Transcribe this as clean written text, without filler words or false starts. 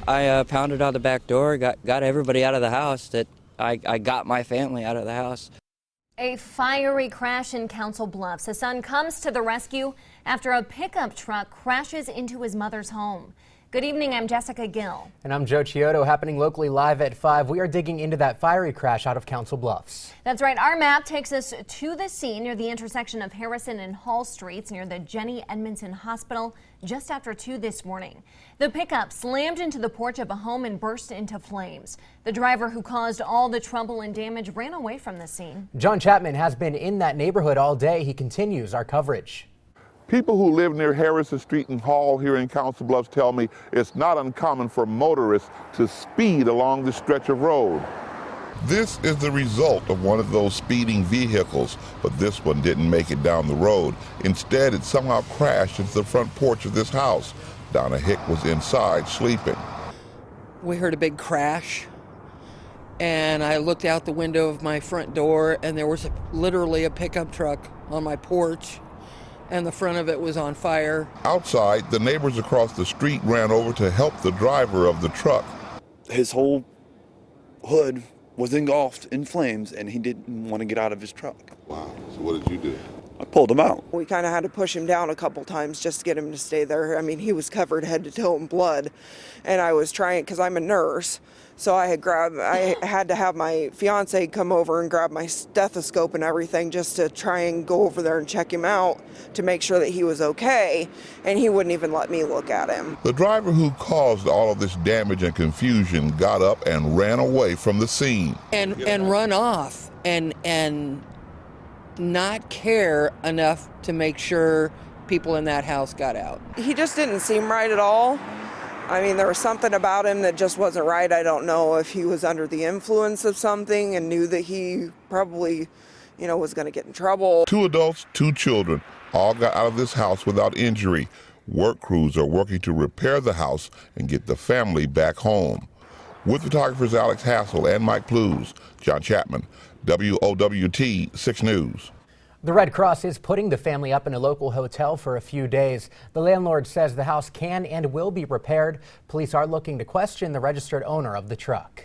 I pounded on the back door, got everybody out of the house. I got my family out of the house. A fiery crash in Council Bluffs. A son comes to the rescue after a pickup truck crashes into his mother's home. Good evening, I'm Jessica Gill. And I'm Joe Chiodo, happening locally live at 5. We are digging into that fiery crash out of Council Bluffs. That's right. Our map takes us to the scene near the intersection of Harrison and Hall Streets near the Jenny Edmondson Hospital just after 2 this morning. The pickup slammed into the porch of a home and burst into flames. The driver who caused all the trouble and damage ran away from the scene. John Chapman has been in that neighborhood all day. He continues our coverage. People who live near Harrison Street and Hall here in Council Bluffs tell me it's not uncommon for motorists to speed along this stretch of road. This is the result of one of those speeding vehicles, but this one didn't make it down the road. Instead, it somehow crashed into the front porch of this house. Donna Hick was inside sleeping. We heard a big crash, and I looked out the window of my front door, and there was literally a pickup truck on my porch, and the front of it was on fire. Outside, the neighbors across the street ran over to help the driver of the truck. His whole hood was engulfed in flames, and he didn't want to get out of his truck. Wow. So what did you do? I pulled him out. We kind of had to push him down a couple times just to get him to stay there. I mean, he was covered head to toe in blood, and I was trying, because I'm a nurse, so I had to have my fiance come over and grab my stethoscope and everything just to try and go over there and check him out to make sure that he was okay, and he wouldn't even let me look at him. The driver who caused all of this damage and confusion got up and ran away from the scene. And run off and not care enough to make sure people in that house got out. He just didn't seem right at all. I mean, there was something about him that just wasn't right. I don't know if he was under the influence of something and knew that he probably, was going to get in trouble. 2 adults, 2 children, all got out of this house without injury. Work crews are working to repair the house and get the family back home. With photographers Alex Hassel and Mike Plews, John Chapman, WOWT 6 News. The Red Cross is putting the family up in a local hotel for a few days. The landlord says the house can and will be repaired. Police are looking to question the registered owner of the truck.